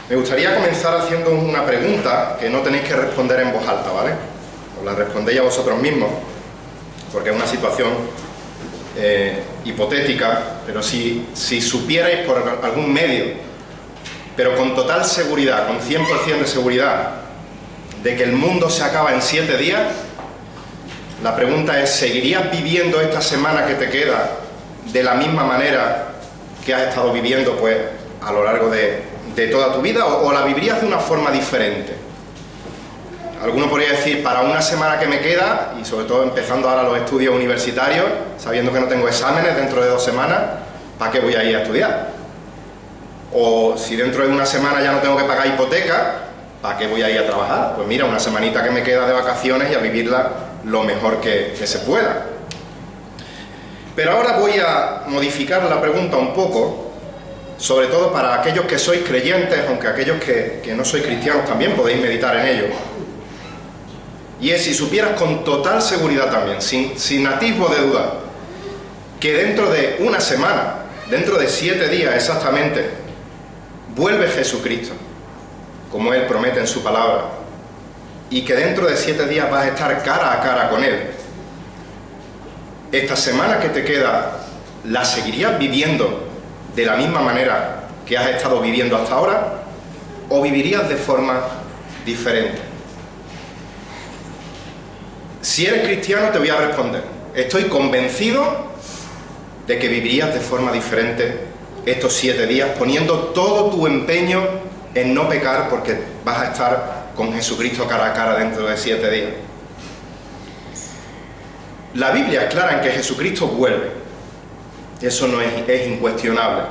Me gustaría comenzar haciendo una pregunta que no tenéis que responder en voz alta, ¿vale? Os la respondéis a vosotros mismos, porque es una situación hipotética, pero si supierais por algún medio, pero con total seguridad, con 100% de seguridad, de que el mundo se acaba en 7 días, la pregunta es, ¿seguirías viviendo esta semana que te queda de la misma manera que has estado viviendo pues a lo largo de toda tu vida, o la vivirías de una forma diferente? Alguno podría decir, para una semana que me queda, y sobre todo empezando ahora los estudios universitarios, sabiendo que no tengo exámenes dentro de 2 semanas, ¿para qué voy a ir a estudiar? O si dentro de una semana ya no tengo que pagar hipoteca, ¿para qué voy a ir a trabajar? Pues mira, una semanita que me queda de vacaciones y a vivirla lo mejor que se pueda. Pero ahora voy a modificar la pregunta un poco, sobre todo para aquellos que sois creyentes, aunque aquellos que no sois cristianos también podéis meditar en ello. Y es, si supieras con total seguridad también, sin atisbo de duda, que dentro de una semana, dentro de 7 días exactamente, vuelve Jesucristo, como Él promete en su palabra, y que dentro de 7 días vas a estar cara a cara con Él, esta semana que te queda, ¿la seguirías viviendo de la misma manera que has estado viviendo hasta ahora, o vivirías de forma diferente? Si eres cristiano te voy a responder, estoy convencido de que vivirías de forma diferente estos 7 días, poniendo todo tu empeño en no pecar, porque vas a estar con Jesucristo cara a cara dentro de 7 días. La Biblia es clara en que Jesucristo vuelve, eso no es incuestionable.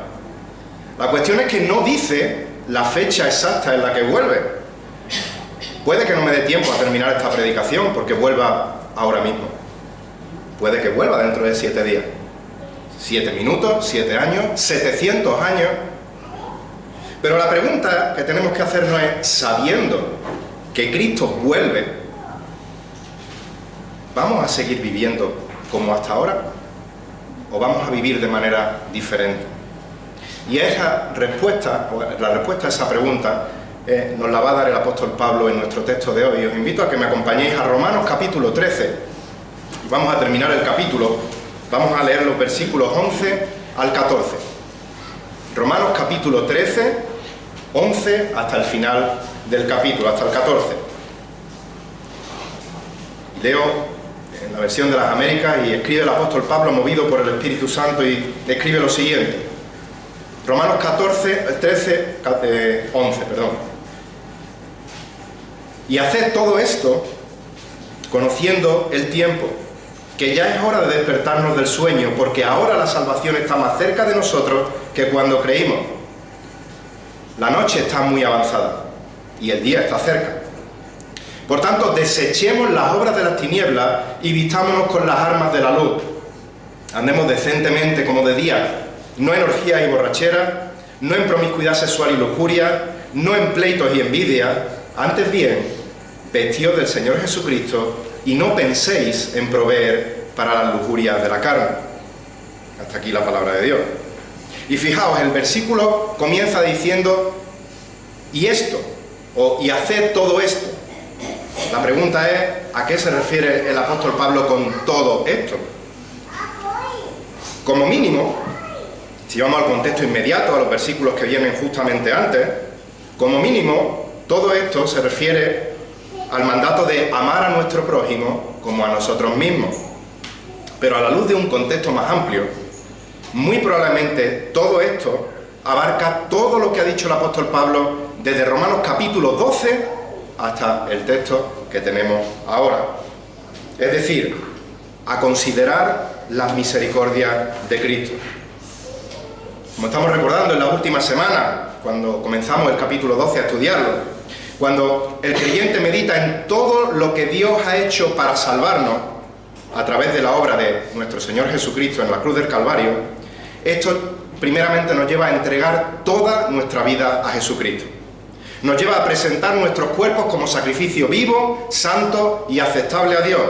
La cuestión es que no dice la fecha exacta en la que vuelve. Puede que no me dé tiempo a terminar esta predicación porque vuelva ahora mismo. Puede que vuelva dentro de 7 días. 7 minutos, 7 años, 700 años. Pero la pregunta que tenemos que hacernos es, sabiendo que Cristo vuelve, ¿vamos a seguir viviendo como hasta ahora? ¿O vamos a vivir de manera diferente? Y la respuesta a esa pregunta nos la va a dar el apóstol Pablo en nuestro texto de hoy. Os invito a que me acompañéis a Romanos capítulo 13. Y vamos a terminar el capítulo. Vamos a leer los versículos 11 al 14. Romanos capítulo 13, 11 hasta el final del capítulo, hasta el 14. Y leo en la versión de las Américas y escribe el apóstol Pablo movido por el Espíritu Santo y escribe lo siguiente. Romanos 11, perdón. Y haced todo esto conociendo el tiempo, que ya es hora de despertarnos del sueño, porque ahora la salvación está más cerca de nosotros que cuando creímos. La noche está muy avanzada y el día está cerca. Por tanto, desechemos las obras de las tinieblas y vistámonos con las armas de la luz. Andemos decentemente como de día, no en orgías y borracheras, no en promiscuidad sexual y lujuria, no en pleitos y envidia, antes bien, vestíos del Señor Jesucristo y no penséis en proveer para las lujurias de la carne. Hasta aquí la palabra de Dios. Y fijaos, el versículo comienza diciendo, y esto, y haced todo esto. La pregunta es, ¿a qué se refiere el apóstol Pablo con todo esto? Como mínimo, si vamos al contexto inmediato, a los versículos que vienen justamente antes, como mínimo, todo esto se refiere al mandato de amar a nuestro prójimo como a nosotros mismos. Pero a la luz de un contexto más amplio, muy probablemente todo esto abarca todo lo que ha dicho el apóstol Pablo desde Romanos capítulo 12 hasta el texto que tenemos ahora. Es decir, a considerar las misericordias de Cristo. Como estamos recordando en la última semana, cuando comenzamos el capítulo 12 a estudiarlo, cuando el creyente medita en todo lo que Dios ha hecho para salvarnos a través de la obra de nuestro Señor Jesucristo en la cruz del Calvario, esto primeramente nos lleva a entregar toda nuestra vida a Jesucristo. Nos lleva a presentar nuestros cuerpos como sacrificio vivo, santo y aceptable a Dios.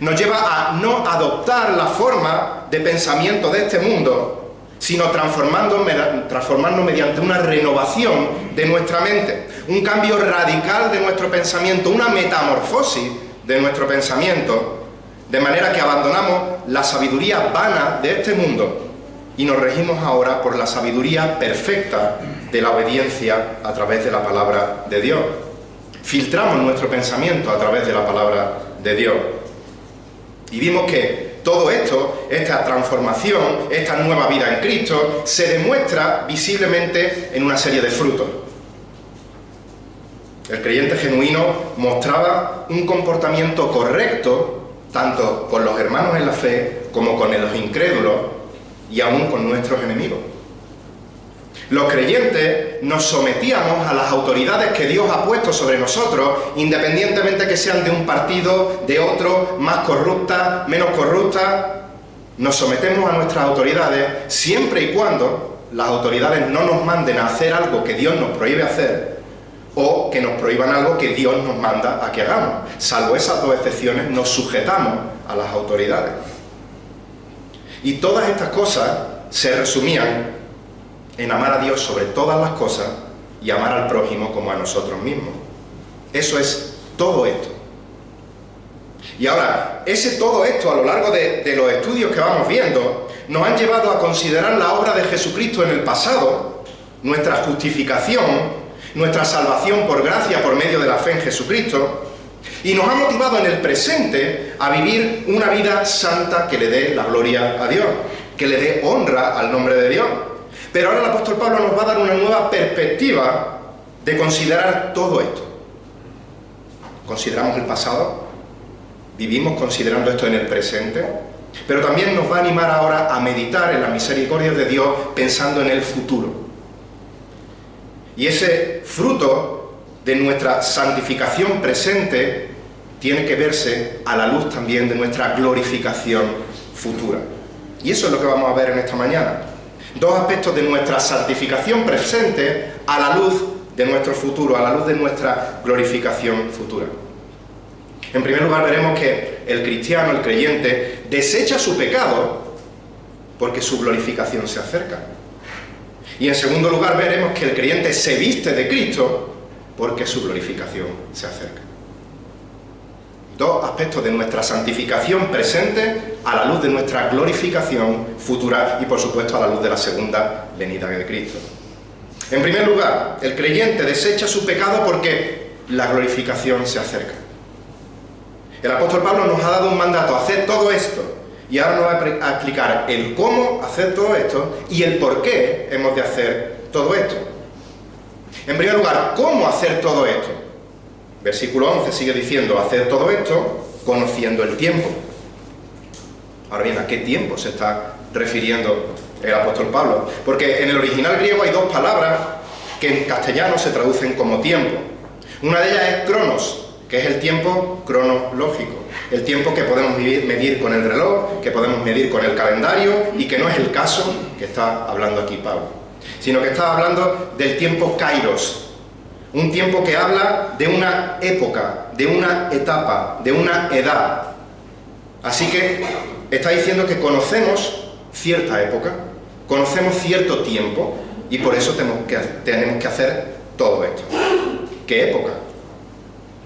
Nos lleva a no adoptar la forma de pensamiento de este mundo, sino transformarnos mediante una renovación de nuestra mente, un cambio radical de nuestro pensamiento, una metamorfosis de nuestro pensamiento, de manera que abandonamos la sabiduría vana de este mundo y nos regimos ahora por la sabiduría perfecta de la obediencia a través de la palabra de Dios. Filtramos nuestro pensamiento a través de la palabra de Dios. Y vimos que todo esto, esta transformación, esta nueva vida en Cristo, se demuestra visiblemente en una serie de frutos. El creyente genuino mostraba un comportamiento correcto, tanto con los hermanos en la fe, como con los incrédulos, y aún con nuestros enemigos. Los creyentes nos sometíamos a las autoridades que Dios ha puesto sobre nosotros, independientemente que sean de un partido, de otro, más corruptas, menos corruptas. Nos sometemos a nuestras autoridades siempre y cuando las autoridades no nos manden a hacer algo que Dios nos prohíbe hacer o que nos prohíban algo que Dios nos manda a que hagamos. Salvo esas dos excepciones, nos sujetamos a las autoridades. Y todas estas cosas se resumían en amar a Dios sobre todas las cosas y amar al prójimo como a nosotros mismos. Eso es todo esto. Y ahora, todo esto a lo largo de los estudios que vamos viendo, nos han llevado a considerar la obra de Jesucristo en el pasado, nuestra justificación, nuestra salvación por gracia por medio de la fe en Jesucristo, y nos ha motivado en el presente a vivir una vida santa que le dé la gloria a Dios, que le dé honra al nombre de Dios. Pero ahora el apóstol Pablo nos va a dar una nueva perspectiva de considerar todo esto. Consideramos el pasado, vivimos considerando esto en el presente, pero también nos va a animar ahora a meditar en las misericordias de Dios pensando en el futuro. Y ese fruto de nuestra santificación presente tiene que verse a la luz también de nuestra glorificación futura. Y eso es lo que vamos a ver en esta mañana. Dos aspectos de nuestra santificación presente a la luz de nuestro futuro, a la luz de nuestra glorificación futura. En primer lugar veremos que el cristiano, el creyente, desecha su pecado porque su glorificación se acerca. Y en segundo lugar veremos que el creyente se viste de Cristo porque su glorificación se acerca. Dos aspectos de nuestra santificación presente a la luz de nuestra glorificación futura y, por supuesto, a la luz de la segunda venida de Cristo. En primer lugar, el creyente desecha su pecado porque la glorificación se acerca. El apóstol Pablo nos ha dado un mandato, hacer todo esto, y ahora nos va a explicar el cómo hacer todo esto y el por qué hemos de hacer todo esto. En primer lugar, ¿cómo hacer todo esto? Versículo 11 sigue diciendo, hacer todo esto conociendo el tiempo. Ahora bien, ¿a qué tiempo se está refiriendo el apóstol Pablo? Porque en el original griego hay dos palabras que en castellano se traducen como tiempo. Una de ellas es cronos, que es el tiempo cronológico, el tiempo que podemos medir con el reloj, que podemos medir con el calendario, y que no es el caso que está hablando aquí Pablo, sino que está hablando del tiempo kairos, un tiempo que habla de una época, de una etapa, de una edad. Así que está diciendo que conocemos cierta época, conocemos cierto tiempo, y por eso tenemos que hacer todo esto. ¿Qué época?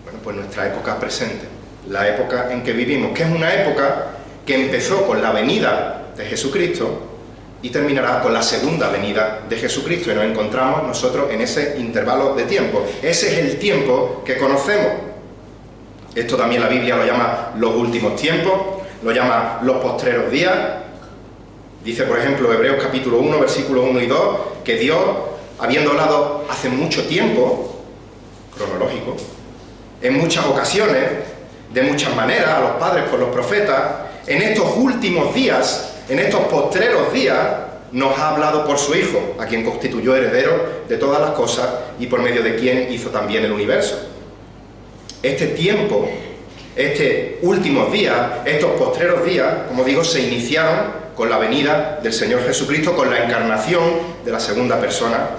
Bueno, pues nuestra época presente, la época en que vivimos, que es una época que empezó con la venida de Jesucristo y terminará con la segunda venida de Jesucristo, y nos encontramos nosotros en ese intervalo de tiempo. Ese es el tiempo que conocemos. Esto también la Biblia lo llama los últimos tiempos, lo llama los postreros días. Dice, por ejemplo, Hebreos capítulo 1, versículos 1 y 2, que Dios, habiendo hablado hace mucho tiempo, cronológico, en muchas ocasiones, de muchas maneras, a los padres por los profetas, en estos últimos días, en estos postreros días, nos ha hablado por su Hijo, a quien constituyó heredero de todas las cosas y por medio de quien hizo también el universo. Este tiempo, estos últimos días, estos postreros días, como digo, se iniciaron con la venida del Señor Jesucristo, con la encarnación de la segunda persona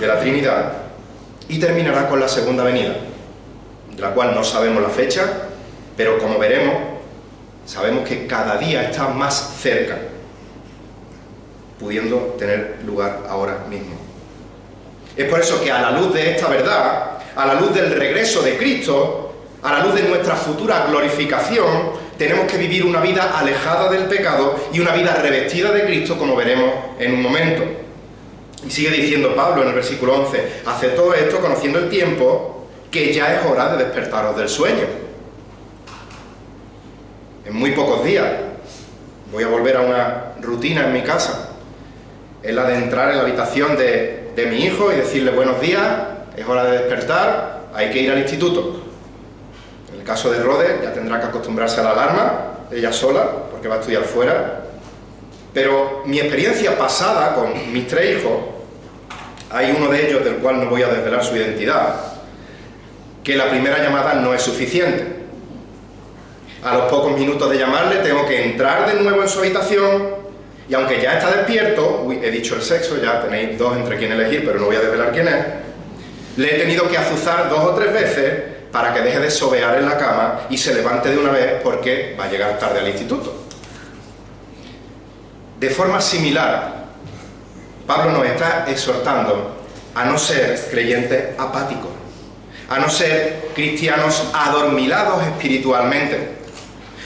de la Trinidad, y terminará con la segunda venida, de la cual no sabemos la fecha, pero como veremos, sabemos que cada día está más cerca. pudiendo tener lugar ahora mismo. Es por eso que a la luz de esta verdad, a la luz del regreso de Cristo, a la luz de nuestra futura glorificación, tenemos que vivir una vida alejada del pecado y una vida revestida de Cristo, como veremos en un momento. Y sigue diciendo Pablo en el versículo 11, haced todo esto conociendo el tiempo, que ya es hora de despertaros del sueño. En muy pocos días voy a volver a una rutina en mi casa, es la de entrar en la habitación de mi hijo y decirle buenos días, es hora de despertar, hay que ir al instituto. En el caso de Rode ya tendrá que acostumbrarse a la alarma, ella sola, porque va a estudiar fuera. Pero mi experiencia pasada con mis 3 hijos, hay uno de ellos del cual no voy a desvelar su identidad, que la primera llamada no es suficiente. A los pocos minutos de llamarle tengo que entrar de nuevo en su habitación y aunque ya está despierto, he dicho el sexo, ya tenéis 2 entre quien elegir, pero no voy a desvelar quién es, le he tenido que azuzar 2 o 3 veces para que deje de sobear en la cama y se levante de una vez porque va a llegar tarde al instituto. De forma similar, Pablo nos está exhortando a no ser creyentes apáticos, a no ser cristianos adormilados espiritualmente.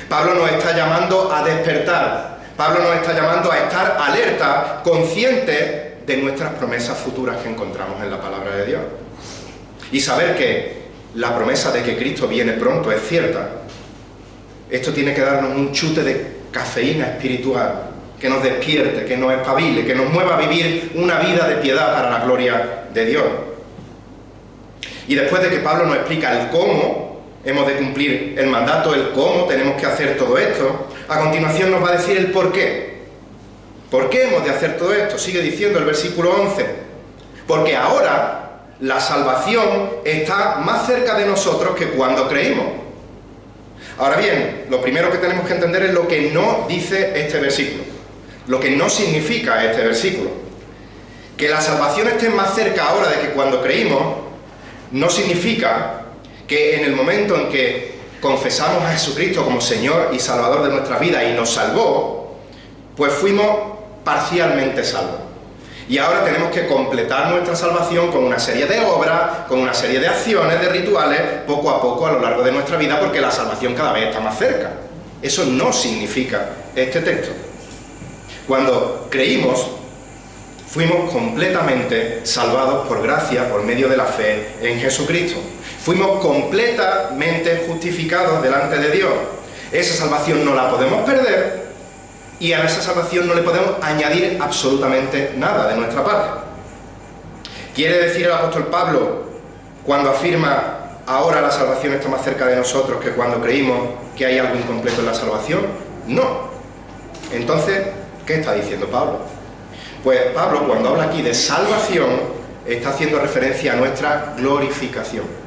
Pablo nos está llamando a despertar, Pablo nos está llamando a estar alerta, conscientes de nuestras promesas futuras que encontramos en la palabra de Dios. Y saber que la promesa de que Cristo viene pronto es cierta. Esto tiene que darnos un chute de cafeína espiritual, que nos despierte, que nos espabile, que nos mueva a vivir una vida de piedad para la gloria de Dios. Y después de que Pablo nos explica el cómo hemos de cumplir el mandato, el cómo tenemos que hacer todo esto, a continuación nos va a decir el por qué. ¿Por qué hemos de hacer todo esto? Sigue diciendo el versículo 11. Porque ahora la salvación está más cerca de nosotros que cuando creímos. Ahora bien, lo primero que tenemos que entender es lo que no dice este versículo, lo que no significa este versículo. Que la salvación esté más cerca ahora de que cuando creímos no significa que en el momento en que confesamos a Jesucristo como Señor y Salvador de nuestra vida y nos salvó, pues fuimos parcialmente salvos. Y ahora tenemos que completar nuestra salvación con una serie de obras, con una serie de acciones, de rituales, poco a poco a lo largo de nuestra vida, porque la salvación cada vez está más cerca. Eso no significa este texto. Cuando creímos, fuimos completamente salvados por gracia, por medio de la fe en Jesucristo. Fuimos completamente justificados delante de Dios. Esa salvación no la podemos perder y a esa salvación no le podemos añadir absolutamente nada de nuestra parte. ¿Quiere decir el apóstol Pablo, cuando afirma ahora la salvación está más cerca de nosotros que cuando creímos, que hay algo incompleto en la salvación? No. Entonces, ¿qué está diciendo Pablo? Pues Pablo, cuando habla aquí de salvación, está haciendo referencia a nuestra glorificación.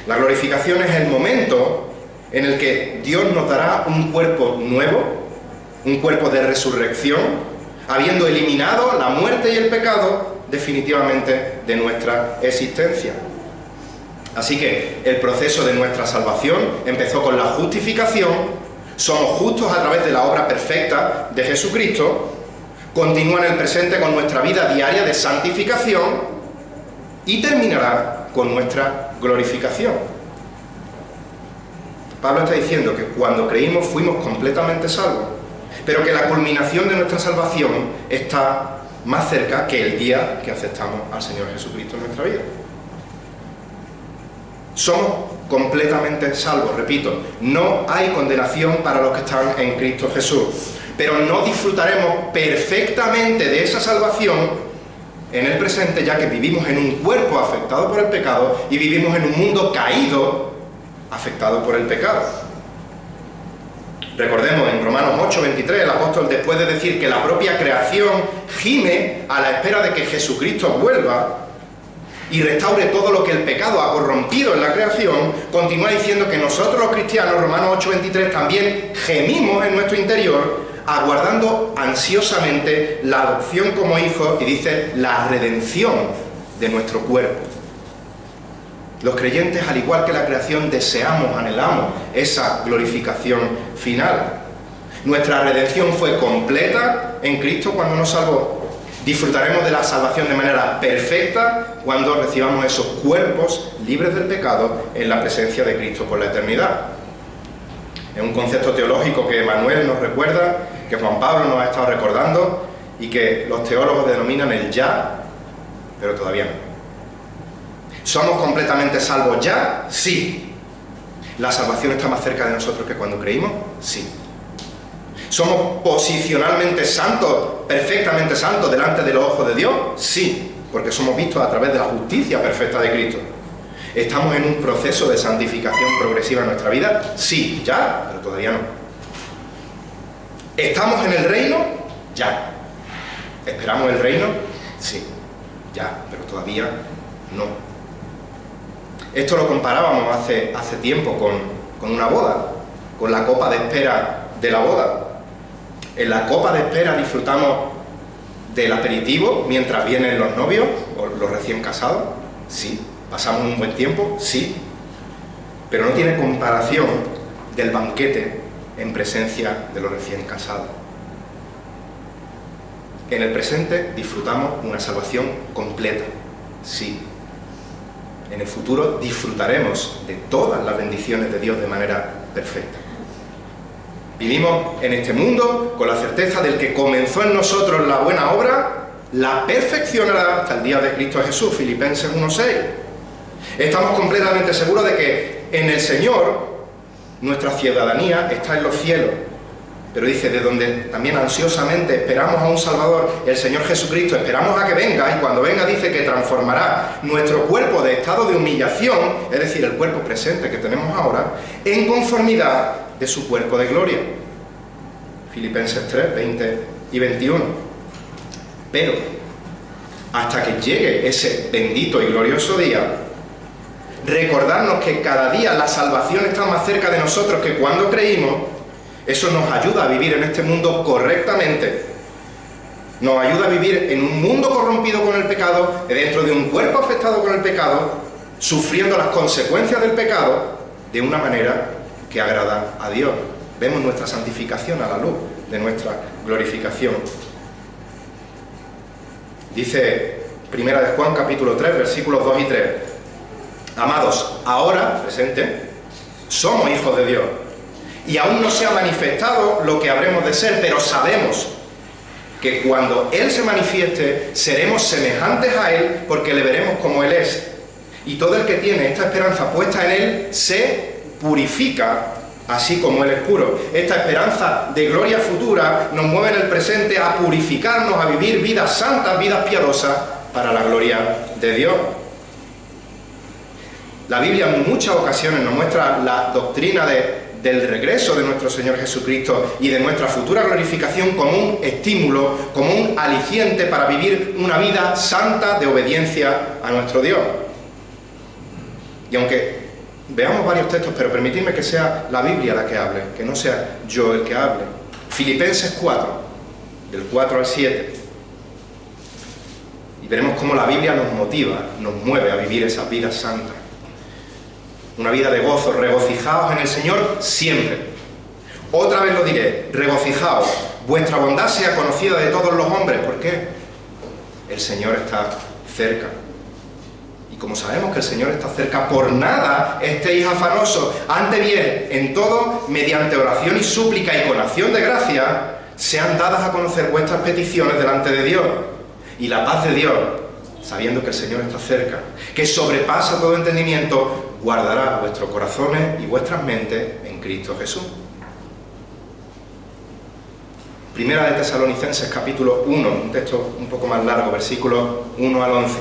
La glorificación es el momento en el que Dios nos dará un cuerpo nuevo, un cuerpo de resurrección, habiendo eliminado la muerte y el pecado definitivamente de nuestra existencia. Así que el proceso de nuestra salvación empezó con la justificación, somos justos a través de la obra perfecta de Jesucristo, continúa en el presente con nuestra vida diaria de santificación y terminará con nuestra glorificación. Pablo está diciendo que cuando creímos fuimos completamente salvos, pero que la culminación de nuestra salvación está más cerca que el día que aceptamos al Señor Jesucristo en nuestra vida. Somos completamente salvos, repito, no hay condenación para los que están en Cristo Jesús, pero no disfrutaremos perfectamente de esa salvación en el presente, ya que vivimos en un cuerpo afectado por el pecado y vivimos en un mundo caído afectado por el pecado. Recordemos, en Romanos 8:23, el apóstol, después de decir que la propia creación gime a la espera de que Jesucristo vuelva y restaure todo lo que el pecado ha corrompido en la creación, continúa diciendo que nosotros los cristianos, Romanos 8:23, también gemimos en nuestro interior, aguardando ansiosamente la adopción como hijos, y dice la redención de nuestro cuerpo. Los creyentes, al igual que la creación, deseamos, anhelamos esa glorificación final. Nuestra redención fue completa en Cristo cuando nos salvó. Disfrutaremos de la salvación de manera perfecta cuando recibamos esos cuerpos libres del pecado en la presencia de Cristo por la eternidad. Es un concepto teológico que Manuel nos recuerda, que Juan Pablo nos ha estado recordando y que los teólogos denominan el ya, pero todavía no. ¿Somos completamente salvos ya? Sí. ¿La salvación está más cerca de nosotros que cuando creímos? Sí. ¿Somos posicionalmente santos, perfectamente santos delante de los ojos de Dios? Sí, porque somos vistos a través de la justicia perfecta de Cristo. ¿Estamos en un proceso de santificación progresiva en nuestra vida? Sí, ya, pero todavía no. ¿Estamos en el reino? Ya. ¿Esperamos el reino? Sí, ya, pero todavía no. Esto lo comparábamos hace tiempo con una boda, con la copa de espera de la boda. En la copa de espera disfrutamos del aperitivo mientras vienen los novios o los recién casados. Sí. ¿Pasamos un buen tiempo? Sí. Pero no tiene comparación del banquete en presencia de los recién casados. En el presente disfrutamos una salvación completa. Sí. En el futuro disfrutaremos de todas las bendiciones de Dios de manera perfecta. Vivimos en este mundo con la certeza del que comenzó en nosotros la buena obra, la perfeccionará hasta el día de Cristo Jesús, Filipenses 1:6. Estamos completamente seguros de que en el Señor nuestra ciudadanía está en los cielos, pero dice, de donde también ansiosamente esperamos a un Salvador, el Señor Jesucristo, esperamos a que venga, y cuando venga dice que transformará nuestro cuerpo de estado de humillación, es decir, el cuerpo presente que tenemos ahora, en conformidad de su cuerpo de gloria. Filipenses 3, 20 y 21. Pero, hasta que llegue ese bendito y glorioso día, recordarnos que cada día la salvación está más cerca de nosotros que cuando creímos. Eso nos ayuda a vivir en este mundo correctamente. Nos ayuda a vivir en un mundo corrompido con el pecado, dentro de un cuerpo afectado con el pecado, sufriendo las consecuencias del pecado de una manera que agrada a Dios. Vemos nuestra santificación a la luz de nuestra glorificación. Dice Primera de Juan, capítulo 3, versículos 2 y 3. Amados, ahora, presente, somos hijos de Dios. Y aún no se ha manifestado lo que habremos de ser, pero sabemos que cuando Él se manifieste, seremos semejantes a Él, porque le veremos como Él es. Y todo el que tiene esta esperanza puesta en Él, se purifica, así como Él es puro. Esta esperanza de gloria futura nos mueve en el presente a purificarnos, a vivir vidas santas, vidas piadosas, para la gloria de Dios. La Biblia en muchas ocasiones nos muestra la doctrina del regreso de nuestro Señor Jesucristo y de nuestra futura glorificación como un estímulo, como un aliciente para vivir una vida santa de obediencia a nuestro Dios. Y aunque veamos varios textos, pero permitidme que sea la Biblia la que hable, que no sea yo el que hable. Filipenses 4, del 4 al 7. Y veremos cómo la Biblia nos motiva, nos mueve a vivir esas vidas santas. Una vida de gozo, regocijaos en el Señor siempre. Otra vez lo diré, regocijaos, vuestra bondad sea conocida de todos los hombres. ¿Por qué? El Señor está cerca. Y como sabemos que el Señor está cerca, por nada estéis afanosos. Antes bien, en todo, mediante oración y súplica y con acción de gracia, sean dadas a conocer vuestras peticiones delante de Dios. Y la paz de Dios, sabiendo que el Señor está cerca, que sobrepasa todo entendimiento, guardará vuestros corazones y vuestras mentes en Cristo Jesús. Primera de Tesalonicenses, capítulo 1, un texto un poco más largo, versículos 1 al 11.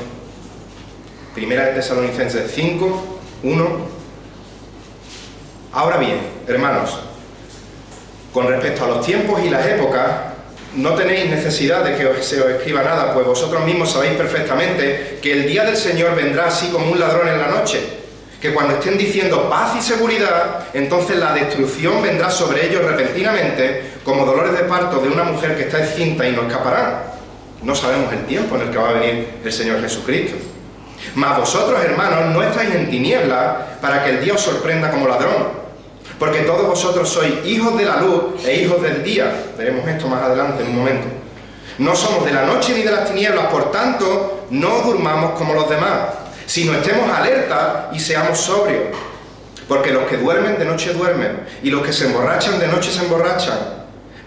Primera de Tesalonicenses 5, 1. Ahora bien, hermanos, con respecto a los tiempos y las épocas, no tenéis necesidad de que se os escriba nada, pues vosotros mismos sabéis perfectamente que el día del Señor vendrá así como un ladrón en la noche, que cuando estén diciendo paz y seguridad, entonces la destrucción vendrá sobre ellos repentinamente, como dolores de parto de una mujer que está encinta y no escaparán. No sabemos el tiempo en el que va a venir el Señor Jesucristo. Mas vosotros, hermanos, no estáis en tinieblas para que el día os sorprenda como ladrón. Porque todos vosotros sois hijos de la luz e hijos del día. Veremos esto más adelante en un momento. No somos de la noche ni de las tinieblas, por tanto, no durmamos como los demás, sino estemos alertas y seamos sobrios. Porque los que duermen de noche duermen, y los que se emborrachan de noche se emborrachan.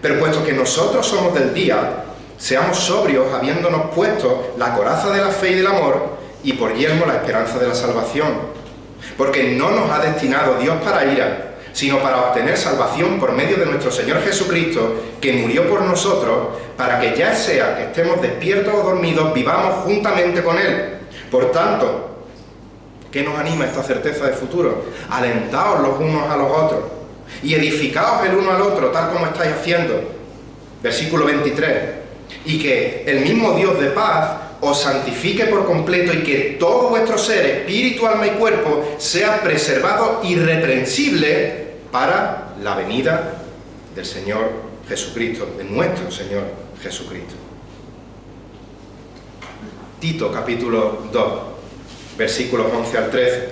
Pero puesto que nosotros somos del día, seamos sobrios, habiéndonos puesto la coraza de la fe y del amor, y por yelmo la esperanza de la salvación. Porque no nos ha destinado Dios para ira, sino para obtener salvación por medio de nuestro Señor Jesucristo, que murió por nosotros, para que ya sea que estemos despiertos o dormidos, vivamos juntamente con Él. Por tanto, ¿qué nos anima esta certeza de futuro? Alentaos los unos a los otros y edificaos el uno al otro, tal como estáis haciendo. Versículo 23. Y que el mismo Dios de paz os santifique por completo y que todo vuestro ser, espíritu, alma y cuerpo, sea preservado irreprensible para la venida del Señor Jesucristo, de nuestro Señor Jesucristo. Tito, capítulo 2. Versículos 11 al 13.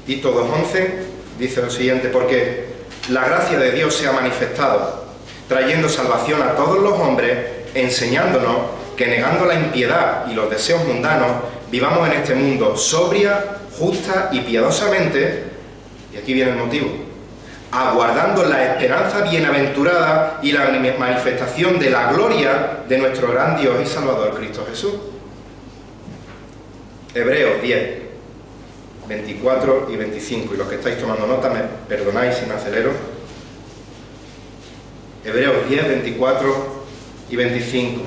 Tito 2:11 dice lo siguiente: porque la gracia de Dios se ha manifestado, trayendo salvación a todos los hombres, enseñándonos que negando la impiedad y los deseos mundanos, vivamos en este mundo sobria, justa y piadosamente, y aquí viene el motivo, aguardando la esperanza bienaventurada y la manifestación de la gloria de nuestro gran Dios y Salvador Cristo Jesús. Hebreos 10, 24 y 25. Y los que estáis tomando nota, me perdonáis si me acelero. Hebreos 10, 24 y 25.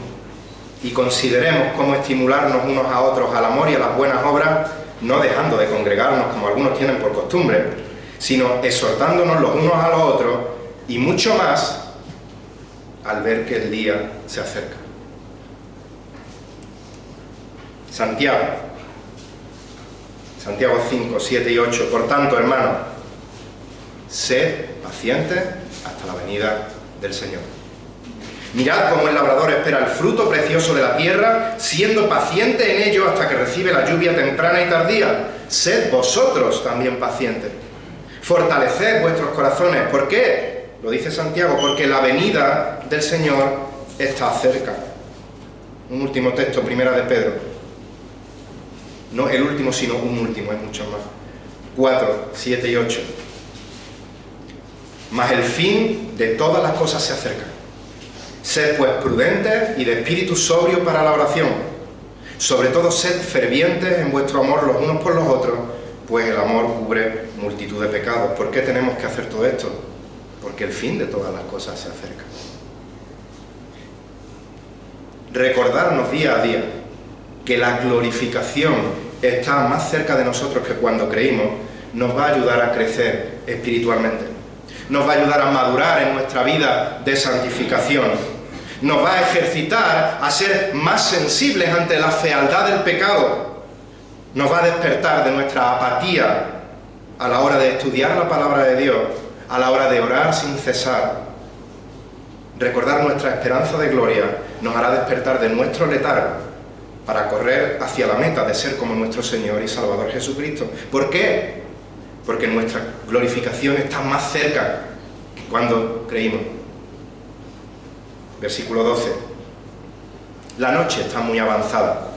Y consideremos cómo estimularnos unos a otros al amor y a las buenas obras, no dejando de congregarnos como algunos tienen por costumbre, sino exhortándonos los unos a los otros, y mucho más al ver que el día se acerca. Santiago 5, 7 y 8. Por tanto, hermanos, sed pacientes hasta la venida del Señor. Mirad cómo el labrador espera el fruto precioso de la tierra, siendo paciente en ello hasta que recibe la lluvia temprana y tardía. Sed vosotros también pacientes. Fortaleced vuestros corazones. ¿Por qué? Lo dice Santiago, porque la venida del Señor está cerca. Un último texto, primera de Pedro. No el último, sino un último, hay muchos más. 4, 7 y 8. Mas el fin de todas las cosas se acerca. Sed pues prudentes y de espíritu sobrio para la oración. Sobre todo sed fervientes en vuestro amor los unos por los otros, pues el amor cubre multitud de pecados. ¿Por qué tenemos que hacer todo esto? Porque el fin de todas las cosas se acerca. Recordarnos día a día que la glorificación está más cerca de nosotros que cuando creímos, nos va a ayudar a crecer espiritualmente. Nos va a ayudar a madurar en nuestra vida de santificación. Nos va a ejercitar a ser más sensibles ante la fealdad del pecado. Nos va a despertar de nuestra apatía a la hora de estudiar la palabra de Dios, a la hora de orar sin cesar. Recordar nuestra esperanza de gloria nos hará despertar de nuestro letargo para correr hacia la meta de ser como nuestro Señor y Salvador Jesucristo. ¿Por qué? Porque nuestra glorificación está más cerca que cuando creímos. Versículo 12. La noche está muy avanzada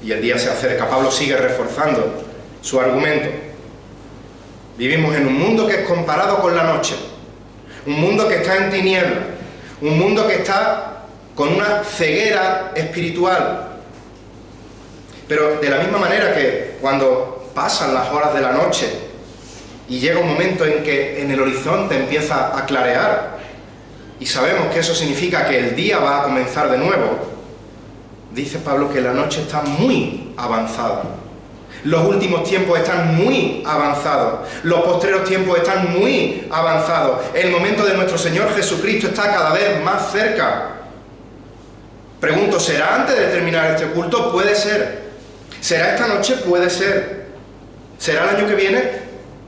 y el día se acerca. Pablo sigue reforzando su argumento. Vivimos en un mundo que es comparado con la noche, un mundo que está en tinieblas, un mundo que está con una ceguera espiritual. Pero de la misma manera que cuando pasan las horas de la noche y llega un momento en que en el horizonte empieza a clarear y sabemos que eso significa que el día va a comenzar de nuevo, dice Pablo que la noche está muy avanzada. Los últimos tiempos están muy avanzados. Los postreros tiempos están muy avanzados. El momento de nuestro Señor Jesucristo está cada vez más cerca. Pregunto, ¿será antes de terminar este culto? Puede ser. ¿Será esta noche? Puede ser. ¿Será el año que viene?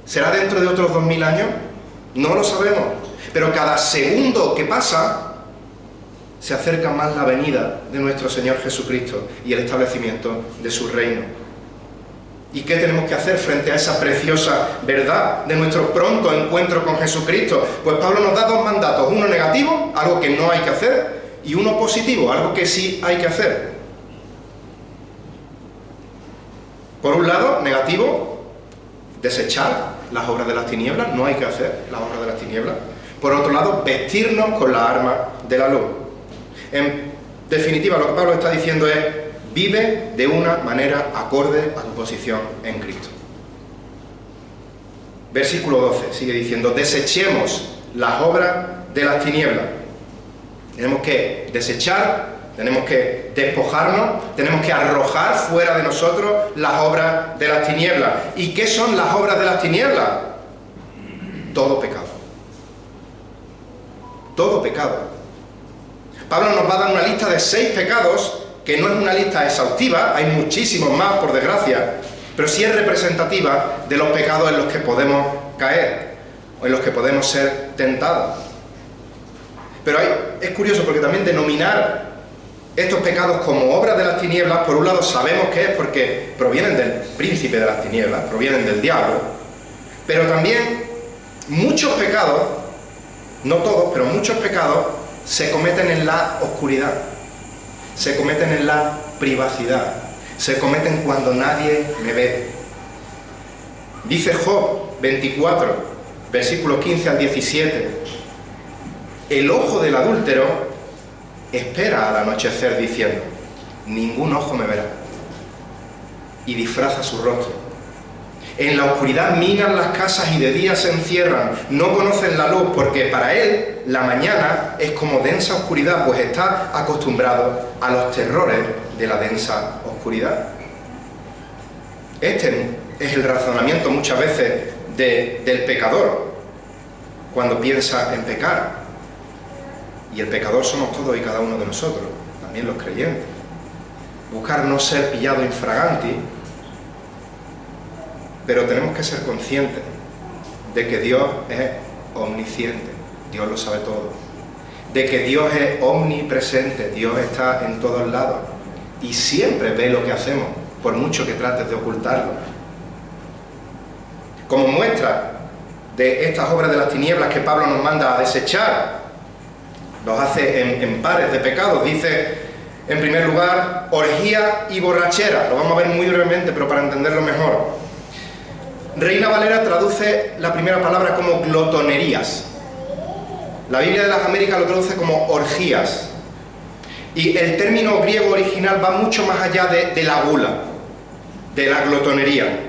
¿Será dentro de otros 2000 años? No lo sabemos. Pero cada segundo que pasa, se acerca más la venida de nuestro Señor Jesucristo y el establecimiento de su reino. ¿Y qué tenemos que hacer frente a esa preciosa verdad de nuestro pronto encuentro con Jesucristo? Pues Pablo nos da dos mandatos, uno negativo, algo que no hay que hacer, y uno positivo, algo que sí hay que hacer. Por un lado, negativo, desechar las obras de las tinieblas, no hay que hacer las obras de las tinieblas. Por otro lado, vestirnos con la arma de la luz. En definitiva, lo que Pablo está diciendo es: vive de una manera acorde a tu posición en Cristo. Versículo 12 sigue diciendo: desechemos las obras de las tinieblas. Tenemos que desechar, tenemos que despojarnos, tenemos que arrojar fuera de nosotros las obras de las tinieblas. ¿Y qué son las obras de las tinieblas? Todo pecado. Todo pecado. Pablo nos va a dar una lista de 6 pecados, que no es una lista exhaustiva, hay muchísimos más, por desgracia, pero sí es representativa de los pecados en los que podemos caer, o en los que podemos ser tentados. Pero es curioso porque también denominar estos pecados como obras de las tinieblas, por un lado sabemos que es porque provienen del príncipe de las tinieblas, provienen del diablo, pero también muchos pecados, no todos, pero muchos pecados se cometen en la oscuridad, se cometen en la privacidad, se cometen cuando nadie me ve. Dice Job 24, versículos 15 al 17, el ojo del adúltero espera al anochecer diciendo: ningún ojo me verá, y disfraza su rostro. En la oscuridad minan las casas y de día se encierran, no conocen la luz, porque para él la mañana es como densa oscuridad, pues está acostumbrado a los terrores de la densa oscuridad. Este es el razonamiento muchas veces del pecador cuando piensa en pecar. Y el pecador somos todos y cada uno de nosotros, también los creyentes. Buscar no ser pillado infraganti, pero tenemos que ser conscientes de que Dios es omnisciente, Dios lo sabe todo, de que Dios es omnipresente, Dios está en todos lados y siempre ve lo que hacemos, por mucho que trates de ocultarlo. Como muestra de estas obras de las tinieblas que Pablo nos manda a desechar, los hace en pares de pecados. Dice, en primer lugar, orgía y borrachera. Lo vamos a ver muy brevemente, pero para entenderlo mejor. Reina Valera traduce la primera palabra como glotonerías. La Biblia de las Américas lo traduce como orgías. Y el término griego original va mucho más allá de la gula, de la glotonería.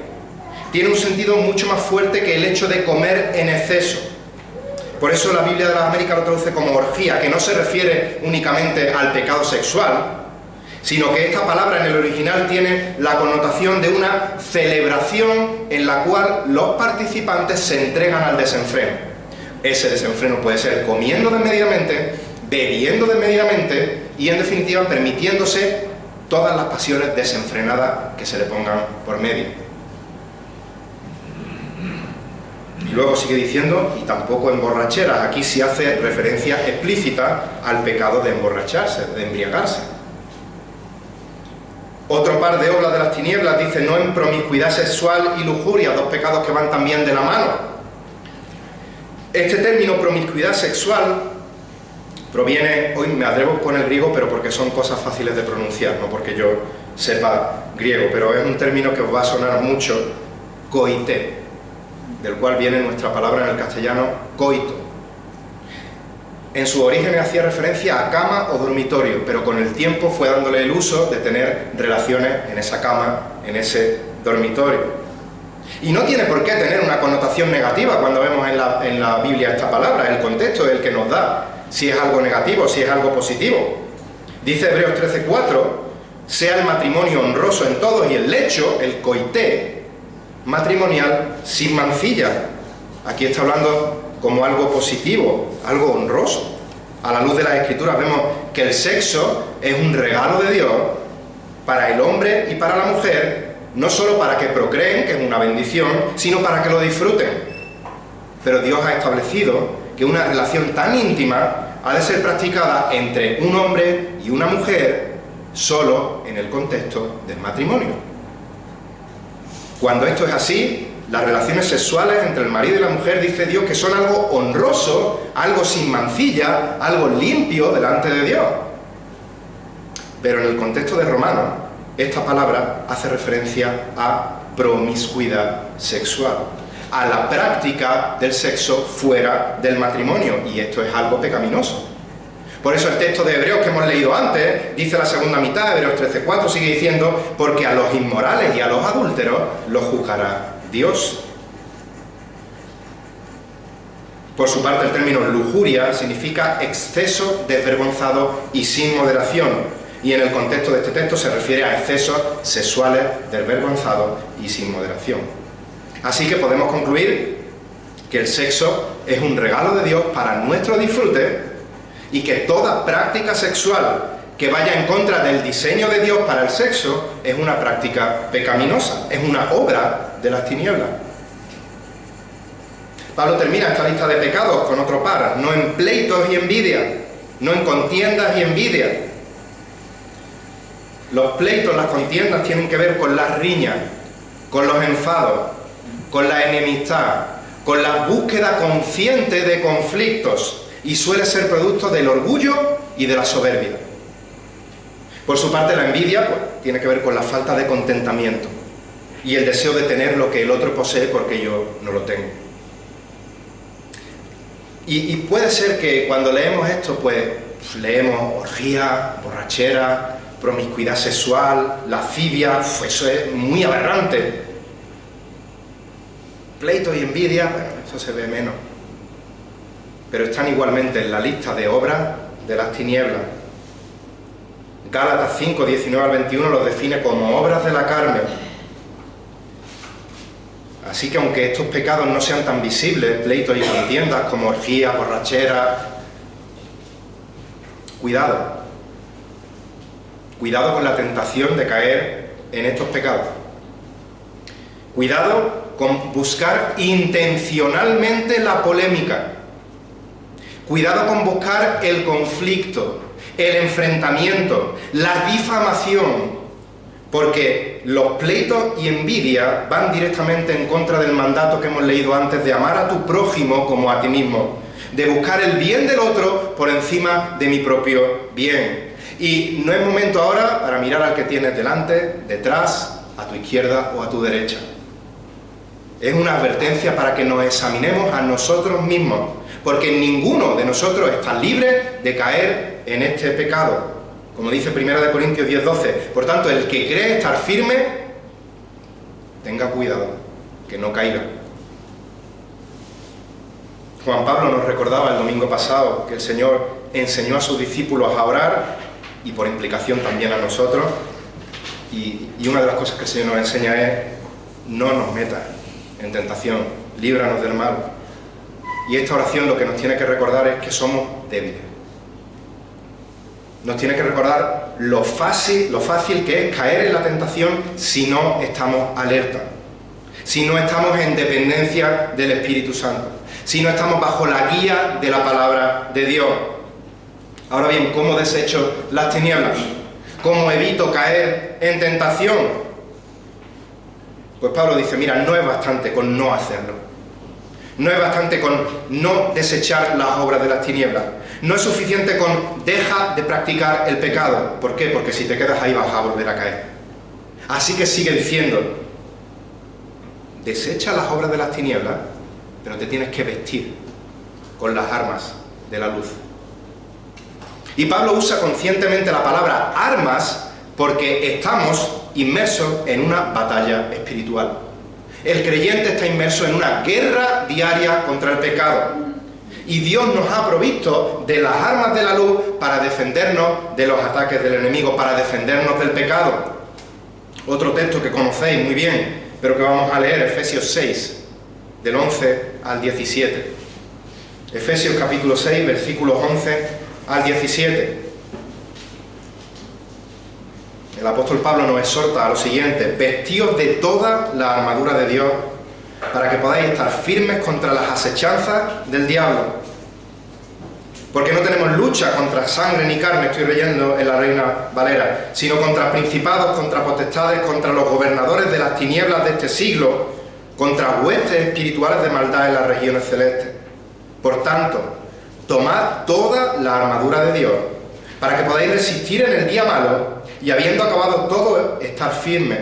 Tiene un sentido mucho más fuerte que el hecho de comer en exceso. Por eso la Biblia de las Américas lo traduce como orgía, que no se refiere únicamente al pecado sexual, sino que esta palabra en el original tiene la connotación de una celebración en la cual los participantes se entregan al desenfreno. Ese desenfreno puede ser comiendo desmedidamente, bebiendo desmedidamente y, en definitiva, permitiéndose todas las pasiones desenfrenadas que se le pongan por medio. Y luego sigue diciendo, y tampoco en borracheras. Aquí sí hace referencia explícita al pecado de emborracharse, de embriagarse. Otro par de obras de las tinieblas dice: no en promiscuidad sexual y lujuria, dos pecados que van también de la mano. Este término promiscuidad sexual proviene, hoy me atrevo con el griego, pero porque son cosas fáciles de pronunciar, no porque yo sepa griego, pero es un término que os va a sonar mucho, coité, del cual viene nuestra palabra en el castellano coito. En su origen hacía referencia a cama o dormitorio, pero con el tiempo fue dándole el uso de tener relaciones en esa cama, en ese dormitorio. Y no tiene por qué tener una connotación negativa cuando vemos en la Biblia esta palabra. El contexto es el que nos da si es algo negativo, si es algo positivo. Dice Hebreos 13:4, sea el matrimonio honroso en todos y el lecho, el coité matrimonial, sin mancilla. Aquí está hablando como algo positivo, algo honroso. A la luz de las Escrituras vemos que el sexo es un regalo de Dios para el hombre y para la mujer, no solo para que procreen, que es una bendición, sino para que lo disfruten. Pero Dios ha establecido que una relación tan íntima ha de ser practicada entre un hombre y una mujer solo en el contexto del matrimonio. Cuando esto es así, las relaciones sexuales entre el marido y la mujer, dice Dios, que son algo honroso, algo sin mancilla, algo limpio delante de Dios. Pero en el contexto de Romanos, esta palabra hace referencia a promiscuidad sexual, a la práctica del sexo fuera del matrimonio, y esto es algo pecaminoso. Por eso el texto de Hebreos que hemos leído antes, dice la segunda mitad, Hebreos 13:4, sigue diciendo, porque a los inmorales y a los adúlteros los juzgará Dios. Por su parte, el término lujuria significa exceso desvergonzado y sin moderación, y en el contexto de este texto se refiere a excesos sexuales desvergonzados y sin moderación. Así que podemos concluir que el sexo es un regalo de Dios para nuestro disfrute, y que toda práctica sexual que vaya en contra del diseño de Dios para el sexo es una práctica pecaminosa, es una obra de las tinieblas. Pablo termina esta lista de pecados con otro par: no en pleitos y envidia, no en contiendas y envidia. Los pleitos, las contiendas tienen que ver con las riñas, con los enfados, con la enemistad, con la búsqueda consciente de conflictos, y suele ser producto del orgullo y de la soberbia. Por su parte, la envidia tiene que ver con la falta de contentamiento y el deseo de tener lo que el otro posee porque yo no lo tengo. Y puede ser que cuando leemos esto, pues leemos orgía, borrachera, promiscuidad sexual, lascivia, eso es muy aberrante. Pleito y envidia, bueno, eso se ve menos. Pero están igualmente en la lista de obras de las tinieblas. Gálatas 5, 19 al 21 los define como obras de la carne. Así que aunque estos pecados no sean tan visibles, pleitos y contiendas como orgías, borracheras, cuidado. Cuidado con la tentación de caer en estos pecados. Cuidado con buscar intencionalmente la polémica. Cuidado con buscar el conflicto, el enfrentamiento, la difamación, porque los pleitos y envidia van directamente en contra del mandato que hemos leído antes de amar a tu prójimo como a ti mismo, de buscar el bien del otro por encima de mi propio bien. Y no es momento ahora para mirar al que tienes delante, detrás, a tu izquierda o a tu derecha. Es una advertencia para que nos examinemos a nosotros mismos, porque ninguno de nosotros está libre de caer en este pecado, como dice 1 Corintios 10:12. Por tanto, el que cree estar firme, tenga cuidado, que no caiga. Juan Pablo nos recordaba el domingo pasado que el Señor enseñó a sus discípulos a orar, y por implicación también a nosotros, y una de las cosas que el Señor nos enseña es: no nos metas en tentación, líbranos del mal. Y esta oración lo que nos tiene que recordar es que somos débiles. Nos tiene que recordar lo fácil que es caer en la tentación si no estamos alerta, si no estamos en dependencia del Espíritu Santo, si no estamos bajo la guía de la palabra de Dios. Ahora bien, ¿cómo desecho las tinieblas? ¿Cómo evito caer en tentación? Pues Pablo dice: mira, no es bastante con no hacerlo. No es bastante con no desechar las obras de las tinieblas. No es suficiente con deja de practicar el pecado. ¿Por qué? Porque si te quedas ahí vas a volver a caer. Así que sigue diciendo: desecha las obras de las tinieblas, pero te tienes que vestir con las armas de la luz. Y Pablo usa conscientemente la palabra armas porque estamos inmersos en una batalla espiritual. El creyente está inmerso en una guerra diaria contra el pecado. Y Dios nos ha provisto de las armas de la luz para defendernos de los ataques del enemigo, para defendernos del pecado. Otro texto que conocéis muy bien, pero que vamos a leer, Efesios 6, del 11 al 17. Efesios capítulo 6, versículos 11 al 17. El apóstol Pablo nos exhorta a lo siguiente: vestíos de toda la armadura de Dios para que podáis estar firmes contra las asechanzas del diablo. Porque no tenemos lucha contra sangre ni carne, estoy leyendo en la Reina Valera, sino contra principados, contra potestades, contra los gobernadores de las tinieblas de este siglo, contra huestes espirituales de maldad en las regiones celestes. Por tanto, tomad toda la armadura de Dios para que podáis resistir en el día malo Y habiendo acabado todo, estar firmes.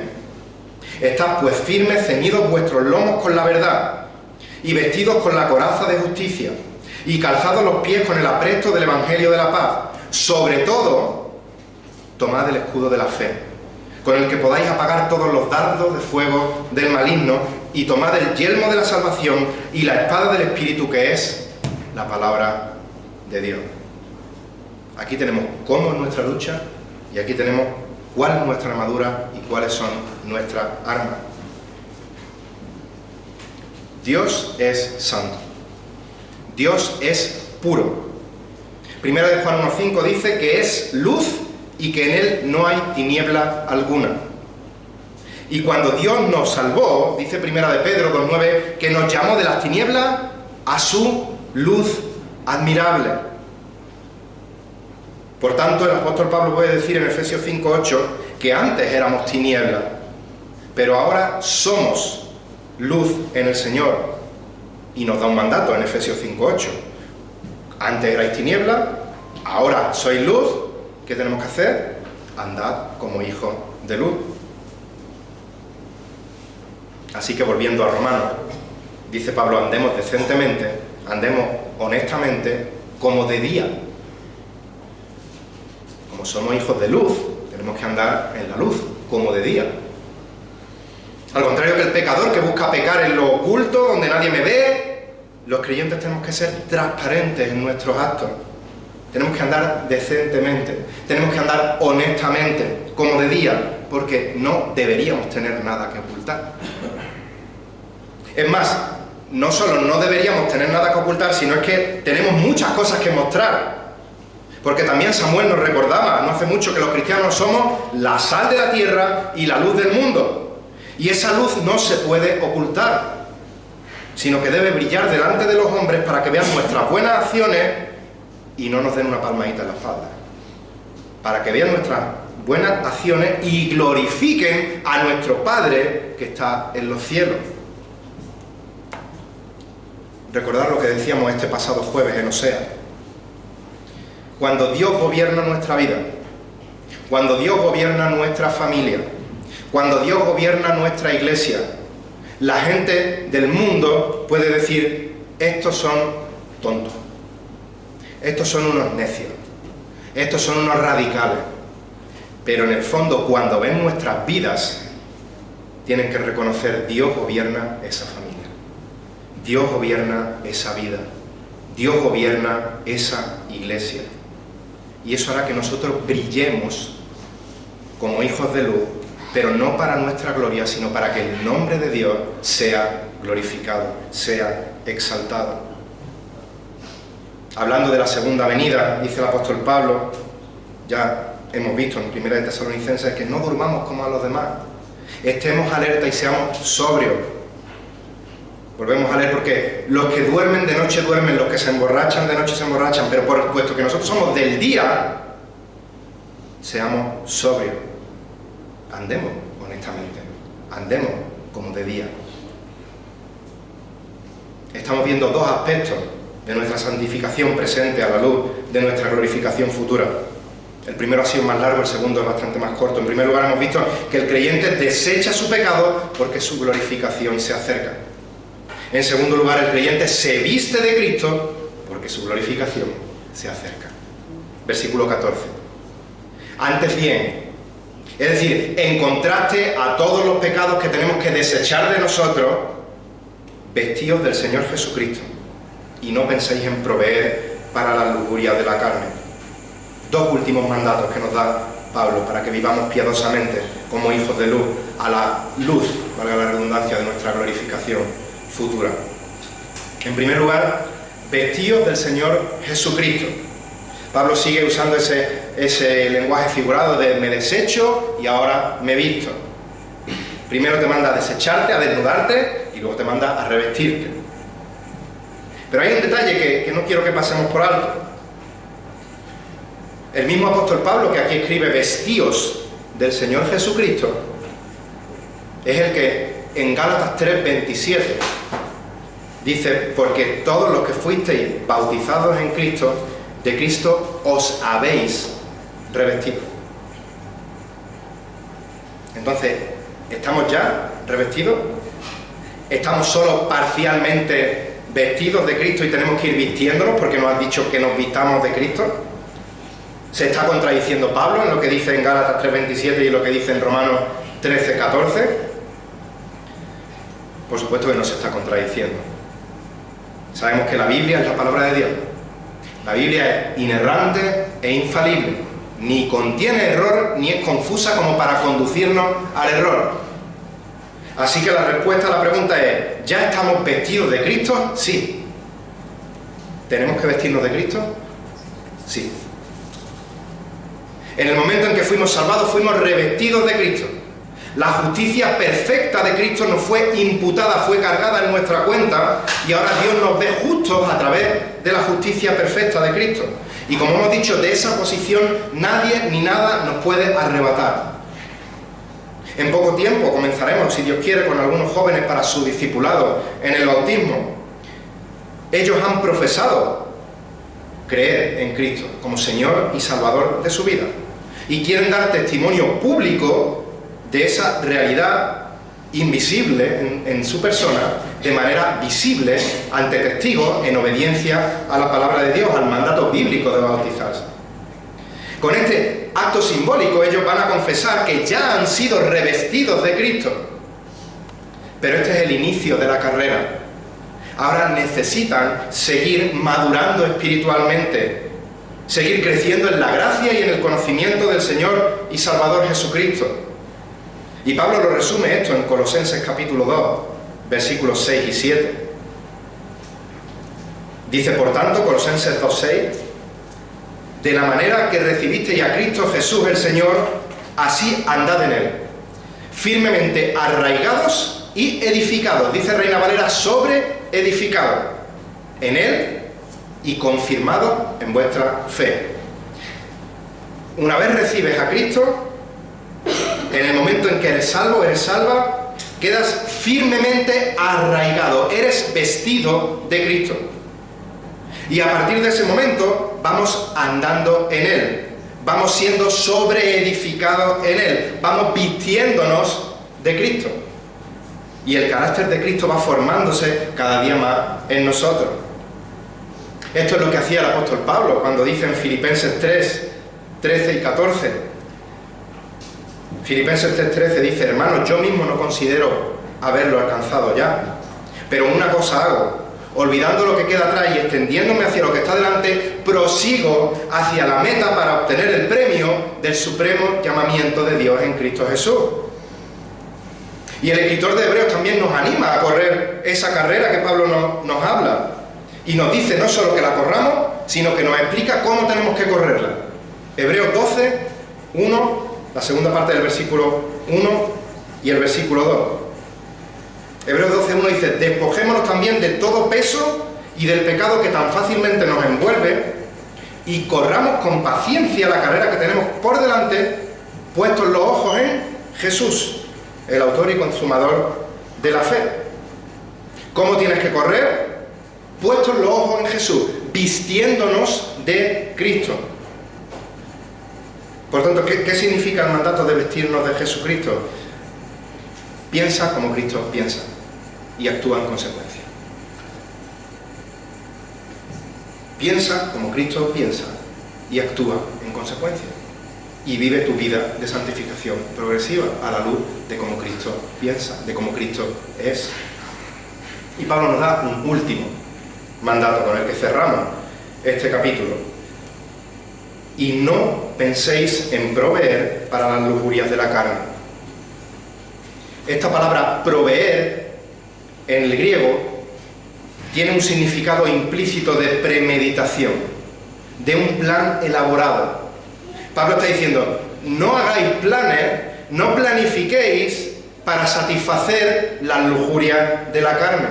Estad pues firmes, ceñidos vuestros lomos con la verdad, y vestidos con la coraza de justicia, y calzados los pies con el apresto del Evangelio de la paz. Sobre todo, tomad el escudo de la fe, con el que podáis apagar todos los dardos de fuego del maligno, y tomad el yelmo de la salvación y la espada del Espíritu, que es la palabra de Dios. Aquí tenemos cómo es nuestra lucha, y aquí tenemos cuál es nuestra armadura y cuáles son nuestras armas. Dios es santo. Dios es puro. Primera de Juan 1:5 dice que es luz y que en él no hay tiniebla alguna. Y cuando Dios nos salvó, dice Primera de Pedro 2:9, que nos llamó de las tinieblas a su luz admirable. Por tanto, el apóstol Pablo puede decir en Efesios 5:8 que antes éramos tinieblas, pero ahora somos luz en el Señor. Y nos da un mandato en Efesios 5:8. Antes erais tinieblas, ahora sois luz. ¿Qué tenemos que hacer? Andad como hijos de luz. Así que volviendo a Romanos, dice Pablo, andemos decentemente, andemos honestamente, como de día. Como somos hijos de luz, tenemos que andar en la luz, como de día. Al contrario que el pecador que busca pecar en lo oculto, donde nadie me ve, los creyentes tenemos que ser transparentes en nuestros actos. Tenemos que andar decentemente, tenemos que andar honestamente, como de día, porque no deberíamos tener nada que ocultar. Es más, no solo no deberíamos tener nada que ocultar, sino es que tenemos muchas cosas que mostrar. Porque también Samuel nos recordaba no hace mucho que los cristianos somos la sal de la tierra y la luz del mundo. Y esa luz no se puede ocultar, sino que debe brillar delante de los hombres para que vean nuestras buenas acciones y no nos den una palmadita en la espalda. Para que vean nuestras buenas acciones y glorifiquen a nuestro Padre que está en los cielos. Recordad lo que decíamos este pasado jueves en Oseas. Cuando Dios gobierna nuestra vida, cuando Dios gobierna nuestra familia, cuando Dios gobierna nuestra iglesia, la gente del mundo puede decir, estos son tontos, estos son unos necios, estos son unos radicales. Pero en el fondo, cuando ven nuestras vidas, tienen que reconocer, Dios gobierna esa familia, Dios gobierna esa vida, Dios gobierna esa iglesia. Y eso hará que nosotros brillemos como hijos de luz, pero no para nuestra gloria, sino para que el nombre de Dios sea glorificado, sea exaltado. Hablando de la segunda venida, dice el apóstol Pablo, ya hemos visto en 1 de Tesalonicenses, que no durmamos como a los demás, estemos alerta y seamos sobrios. Volvemos a leer, porque los que duermen de noche duermen, los que se emborrachan de noche se emborrachan, pero puesto que nosotros somos del día, seamos sobrios, andemos honestamente, andemos como de día. Estamos viendo dos aspectos de nuestra santificación presente a la luz de nuestra glorificación futura. El primero ha sido más largo, el segundo es bastante más corto. En primer lugar, hemos visto que el creyente desecha su pecado porque su glorificación se acerca. En segundo lugar, el creyente se viste de Cristo porque su glorificación se acerca. Versículo 14. Antes bien, es decir, en contraste a todos los pecados que tenemos que desechar de nosotros, vestíos del Señor Jesucristo y no penséis en proveer para la lujuria de la carne. Dos últimos mandatos que nos da Pablo para que vivamos piadosamente como hijos de luz, a la luz, valga la redundancia, de nuestra glorificación futura. En primer lugar, vestíos del Señor Jesucristo. Pablo sigue usando ese lenguaje figurado de me desecho y ahora me visto. Primero te manda a desecharte, a desnudarte, y luego te manda a revestirte. Pero hay un detalle que no quiero que pasemos por alto. El mismo apóstol Pablo, que aquí escribe vestíos del Señor Jesucristo, es el que en Gálatas 3:27 dice, porque todos los que fuisteis bautizados en Cristo, de Cristo os habéis revestido. Entonces, ¿estamos ya revestidos? ¿Estamos solo parcialmente vestidos de Cristo y tenemos que ir vistiéndonos porque nos ha dicho que nos vistamos de Cristo? ¿Se está contradiciendo Pablo en lo que dice en Gálatas 3:27 y lo que dice en Romanos 13:14? Por supuesto que no se está contradiciendo. Sabemos que la Biblia es la palabra de Dios. La Biblia es inerrante e infalible. Ni contiene error ni es confusa como para conducirnos al error. Así que la respuesta a la pregunta es: ¿ya estamos vestidos de Cristo? Sí. ¿Tenemos que vestirnos de Cristo? Sí. En el momento en que fuimos salvados, fuimos revestidos de Cristo. La justicia perfecta de Cristo nos fue imputada, fue cargada en nuestra cuenta, y ahora Dios nos ve justos a través de la justicia perfecta de Cristo. Y como hemos dicho, de esa posición nadie ni nada nos puede arrebatar. En poco tiempo comenzaremos, si Dios quiere, con algunos jóvenes para su discipulado en el bautismo. Ellos han profesado creer en Cristo como Señor y Salvador de su vida, y quieren dar testimonio público de esa realidad invisible en su persona, de manera visible ante testigos, en obediencia a la palabra de Dios, al mandato bíblico de bautizarse. Con este acto simbólico ellos van a confesar que ya han sido revestidos de Cristo. Pero este es el inicio de la carrera. Ahora necesitan seguir madurando espiritualmente, seguir creciendo en la gracia y en el conocimiento del Señor y Salvador Jesucristo. Y Pablo lo resume esto en Colosenses capítulo 2, versículos 6 y 7. Dice, por tanto, Colosenses 2:6, de la manera que recibisteis a Cristo Jesús el Señor, así andad en Él, firmemente arraigados y edificados. Dice Reina Valera, sobre edificado en Él y confirmado en vuestra fe. Una vez recibes a Cristo, en el momento en que eres salvo, eres salva, quedas firmemente arraigado, eres vestido de Cristo. Y a partir de ese momento vamos andando en Él, vamos siendo sobreedificados en Él, vamos vistiéndonos de Cristo. Y el carácter de Cristo va formándose cada día más en nosotros. Esto es lo que hacía el apóstol Pablo cuando dice en Filipenses 3, 13 y 14. Filipenses 3:13 dice, hermanos, yo mismo no considero haberlo alcanzado ya, pero una cosa hago, olvidando lo que queda atrás y extendiéndome hacia lo que está delante, prosigo hacia la meta para obtener el premio del supremo llamamiento de Dios en Cristo Jesús. Y el escritor de Hebreos también nos anima a correr esa carrera que Pablo nos habla, y nos dice no solo que la corramos, sino que nos explica cómo tenemos que correrla. Hebreos 12, 1, la segunda parte del versículo 1 y el versículo 2. Hebreos 12:1 dice, despojémonos también de todo peso y del pecado que tan fácilmente nos envuelve y corramos con paciencia la carrera que tenemos por delante, puestos los ojos en Jesús, el autor y consumador de la fe. ¿Cómo tienes que correr? Puestos los ojos en Jesús, vistiéndonos de Cristo. Por tanto, ¿qué significa el mandato de vestirnos de Jesucristo? Piensa como Cristo piensa y actúa en consecuencia. Piensa como Cristo piensa y actúa en consecuencia. Y vive tu vida de santificación progresiva a la luz de cómo Cristo piensa, de cómo Cristo es. Y Pablo nos da un último mandato con el que cerramos este capítulo. Y no penséis en proveer para las lujurias de la carne. Esta palabra proveer en el griego tiene un significado implícito de premeditación, de un plan elaborado. Pablo está diciendo, no hagáis planes, no planifiquéis para satisfacer las lujurias de la carne.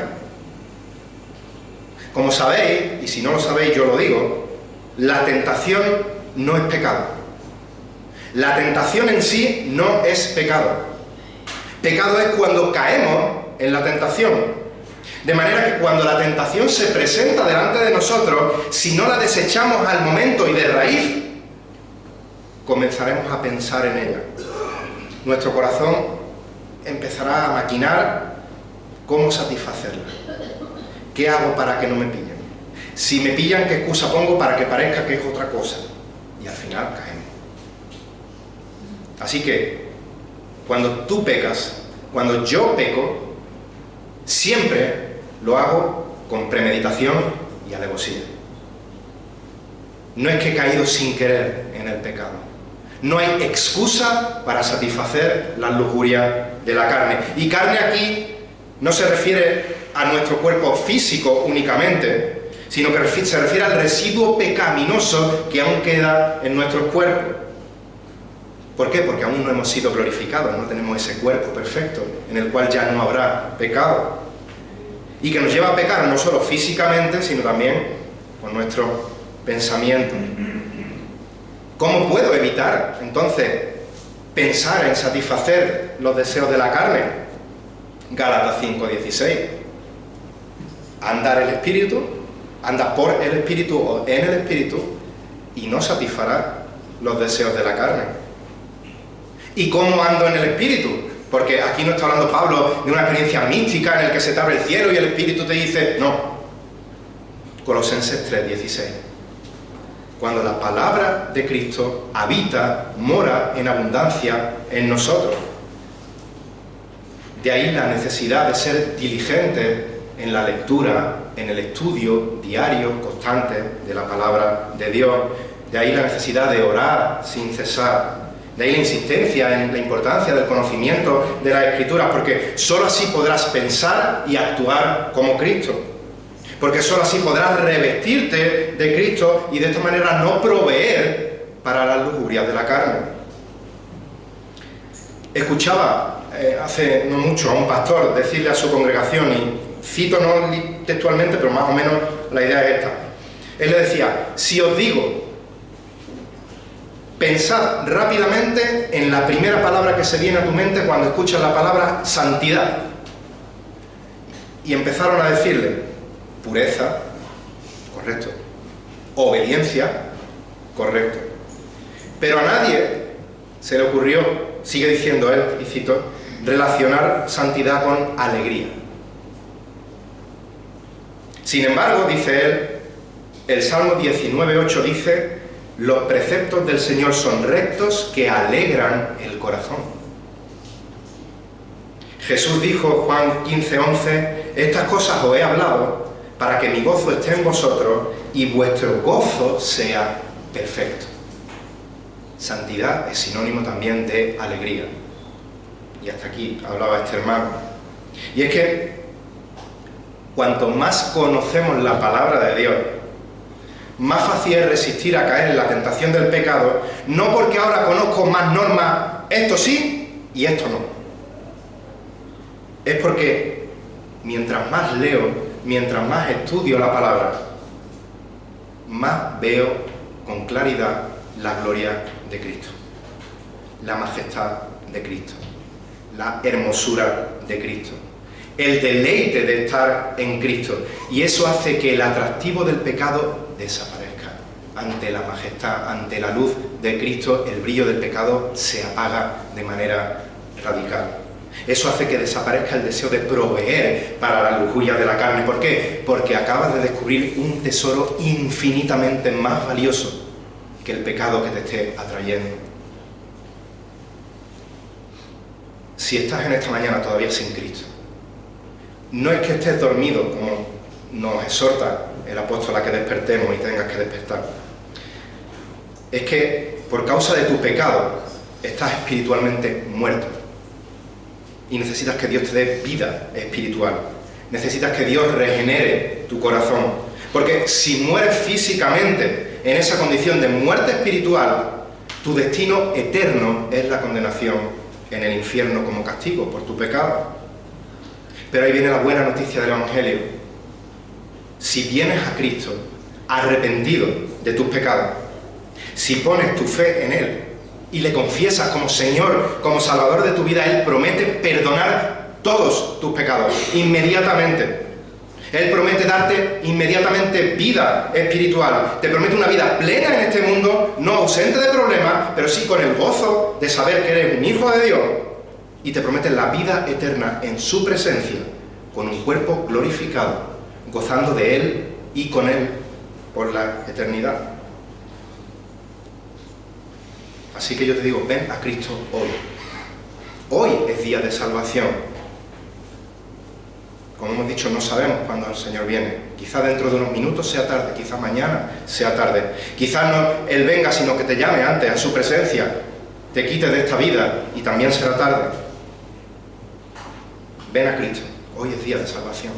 Como sabéis, y si no lo sabéis yo lo digo, la tentación no es pecado. La tentación en sí no es pecado. Pecado es cuando caemos en la tentación. De manera que cuando la tentación se presenta delante de nosotros, si no la desechamos al momento y de raíz, comenzaremos a pensar en ella. nuestro corazón empezará a maquinar cómo satisfacerla. ¿Qué hago para que no me pillen? Si me pillan, ¿qué excusa pongo para que parezca que es otra cosa? Y al final caemos. Así que, cuando tú pecas, cuando yo peco, siempre lo hago con premeditación y alevosía. No es que he caído sin querer en el pecado. No hay excusa para satisfacer las lujurias de la carne. Y carne aquí no se refiere a nuestro cuerpo físico únicamente, sino que se refiere al residuo pecaminoso que aún queda en nuestros cuerpos. ¿Por qué? Porque aún no hemos sido glorificados, no tenemos ese cuerpo perfecto en el cual ya no habrá pecado. Y que nos lleva a pecar no solo físicamente, sino también con nuestro pensamiento. ¿Cómo puedo evitar, entonces, pensar en satisfacer los deseos de la carne? Gálatas 5:16. Andar el Espíritu, anda por el Espíritu o en el Espíritu, y no satisfará los deseos de la carne. ¿Y cómo ando en el Espíritu? Porque aquí no está hablando Pablo de una experiencia mística en el que se te abre el cielo y el Espíritu te dice, no. Colosenses 3:16. Cuando la palabra de Cristo habita, mora en abundancia en nosotros. De ahí la necesidad de ser diligentes en la lectura, en el estudio diario, constante de la palabra de Dios. De ahí la necesidad de orar sin cesar. De ahí la insistencia en la importancia del conocimiento de las Escrituras, porque sólo así podrás pensar y actuar como Cristo. Porque sólo así podrás revestirte de Cristo y de esta manera no proveer para las lujurias de la carne. Escuchaba hace no mucho a un pastor decirle a su congregación, y cito no textualmente, pero más o menos la idea es esta. Él le decía, si os digo, pensad rápidamente en la primera palabra que se viene a tu mente cuando escuchas la palabra santidad. Y empezaron a decirle, pureza, correcto. Obediencia, correcto. Pero a nadie se le ocurrió, sigue diciendo él, y cito, relacionar santidad con alegría. Sin embargo, dice él, el Salmo 19:8 dice, los preceptos del Señor son rectos que alegran el corazón. Jesús dijo, Juan 15:11, estas cosas os he hablado para que mi gozo esté en vosotros y vuestro gozo sea perfecto. Santidad es sinónimo también de alegría. Y hasta aquí hablaba este hermano. Y es que cuanto más conocemos la palabra de Dios, más fácil es resistir a caer en la tentación del pecado, no porque ahora conozco más normas, esto sí y esto no. Es porque mientras más leo, mientras más estudio la palabra, más veo con claridad la gloria de Cristo, la majestad de Cristo, la hermosura de Cristo, el deleite de estar en Cristo. Y eso hace que el atractivo del pecado desaparezca. Ante la majestad, ante la luz de Cristo, el brillo del pecado se apaga de manera radical. Eso hace que desaparezca el deseo de proveer para la lujuria de la carne. ¿Por qué? Porque acabas de descubrir un tesoro infinitamente más valioso que el pecado que te esté atrayendo. Si estás en esta mañana todavía sin Cristo, no es que estés dormido, como nos exhorta el apóstol a que despertemos y tengas que despertar. Es que por causa de tu pecado estás espiritualmente muerto. Y necesitas que Dios te dé vida espiritual. Necesitas que Dios regenere tu corazón. Porque si mueres físicamente en esa condición de muerte espiritual, tu destino eterno es la condenación en el infierno como castigo por tu pecado. Pero ahí viene la buena noticia del Evangelio. Si vienes a Cristo arrepentido de tus pecados, si pones tu fe en Él y le confiesas como Señor, como Salvador de tu vida, Él promete perdonar todos tus pecados inmediatamente. Él promete darte inmediatamente vida espiritual. Te promete una vida plena en este mundo, no ausente de problemas, pero sí con el gozo de saber que eres un hijo de Dios. Y te promete la vida eterna en su presencia, con un cuerpo glorificado, gozando de Él y con Él por la eternidad. Así que yo te digo, ven a Cristo hoy. Hoy es día de salvación. Como hemos dicho, no sabemos cuándo el Señor viene. Quizá dentro de unos minutos sea tarde, quizá mañana sea tarde. Quizá no Él venga, sino que te llame antes a su presencia, te quite de esta vida y también será tarde. Ven a Cristo, hoy es día de salvación.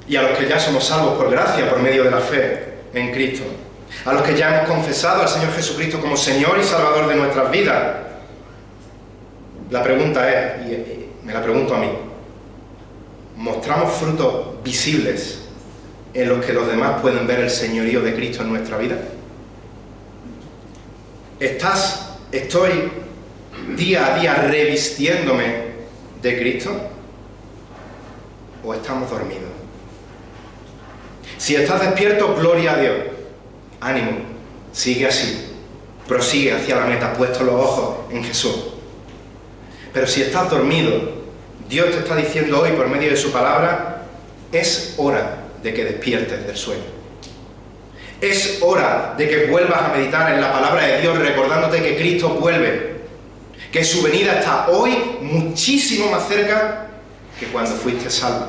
Y a los que ya somos salvos por gracia, por medio de la fe en Cristo, a los que ya hemos confesado al Señor Jesucristo como Señor y Salvador de nuestras vidas, la pregunta es, y me la pregunto a mí, ¿mostramos frutos visibles en los que los demás pueden ver el señorío de Cristo en nuestra vida? ¿Estoy día a día revistiéndome de Cristo? ¿O estamos dormidos? Si estás despierto, gloria a Dios. Ánimo, sigue así. Prosigue hacia la meta, puesto los ojos en Jesús. Pero si estás dormido, Dios te está diciendo hoy por medio de su palabra, es hora de que despiertes del sueño. Es hora de que vuelvas a meditar en la palabra de Dios, recordándote que Cristo vuelve, que su venida está hoy muchísimo más cerca que cuando fuiste salvo.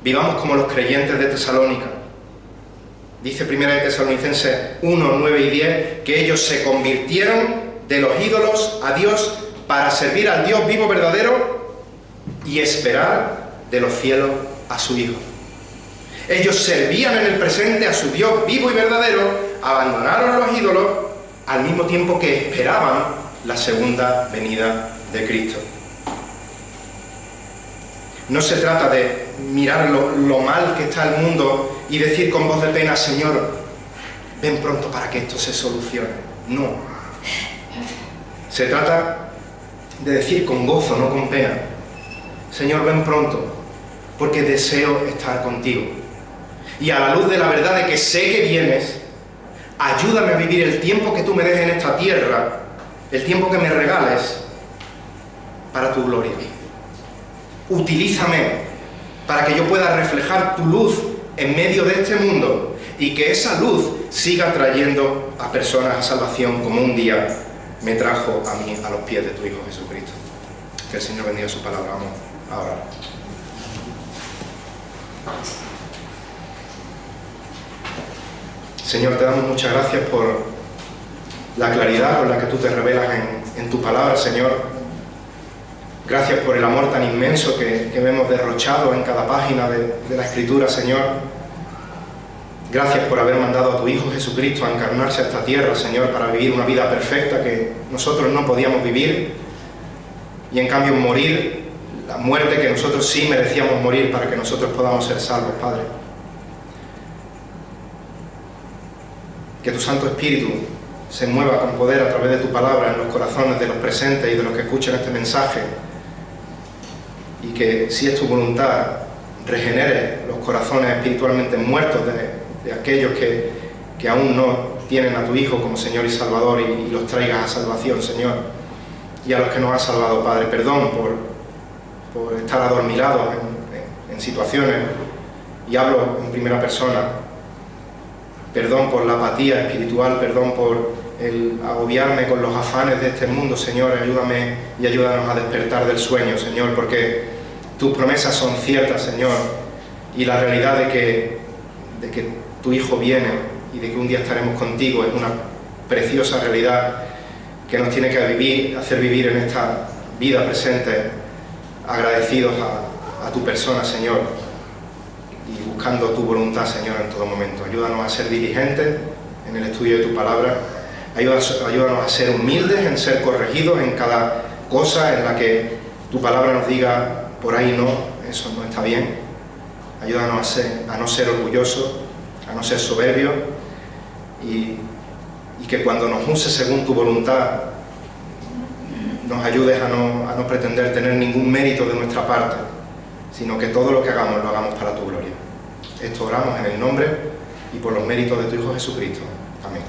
Vivamos como los creyentes de Tesalónica. Dice 1 de Tesalonicenses 1, 9 y 10, que ellos se convirtieron de los ídolos a Dios para servir al Dios vivo verdadero y esperar de los cielos a su Hijo. Ellos servían en el presente a su Dios vivo y verdadero, abandonaron los ídolos al mismo tiempo que esperaban la segunda venida de Cristo. No se trata de mirar lo mal que está el mundo y decir con voz de pena, Señor, ven pronto para que esto se solucione. No. Se trata de decir con gozo, no con pena, Señor, ven pronto, porque deseo estar contigo. Y a la luz de la verdad de que sé que vienes, ayúdame a vivir el tiempo que tú me des en esta tierra, el tiempo que me regales, para tu gloria. Utilízame para que yo pueda reflejar tu luz en medio de este mundo y que esa luz siga trayendo a personas a salvación como un día me trajo a mí a los pies de tu Hijo Jesucristo. Que el Señor bendiga su palabra. Vamos a orar. Señor, te damos muchas gracias por la claridad con la que tú te revelas en tu palabra, Señor. Gracias por el amor tan inmenso que vemos derrochado en cada página de la Escritura, Señor. Gracias por haber mandado a tu Hijo Jesucristo a encarnarse a esta tierra, Señor, para vivir una vida perfecta que nosotros no podíamos vivir y en cambio morir la muerte que nosotros sí merecíamos morir para que nosotros podamos ser salvos, Padre. Que tu Santo Espíritu se mueva con poder a través de tu palabra en los corazones de los presentes y de los que escuchan este mensaje, y que, si es tu voluntad, regenere los corazones espiritualmente muertos de aquellos que aún no tienen a tu Hijo como Señor y Salvador, y los traigas a salvación, Señor. Y a los que nos has salvado, Padre, perdón por estar adormilados en situaciones, y hablo en primera persona. Perdón por la apatía espiritual, perdón por el agobiarme con los afanes de este mundo, Señor. Ayúdame y ayúdanos a despertar del sueño, Señor, porque tus promesas son ciertas, Señor, y la realidad de que tu Hijo viene y de que un día estaremos contigo es una preciosa realidad que nos tiene que hacer vivir en esta vida presente agradecidos a tu persona, Señor, y buscando tu voluntad, Señor, en todo momento. Ayúdanos a ser diligentes en el estudio de tu palabra. Ayúdanos a ser humildes, en ser corregidos en cada cosa en la que tu palabra nos diga, por ahí no, eso no está bien. Ayúdanos a no ser orgullosos, a no ser soberbios, y que cuando nos uses según tu voluntad nos ayudes a no pretender tener ningún mérito de nuestra parte, sino que todo lo que hagamos lo hagamos para tu gloria. Esto oramos en el nombre y por los méritos de tu Hijo Jesucristo. Amén.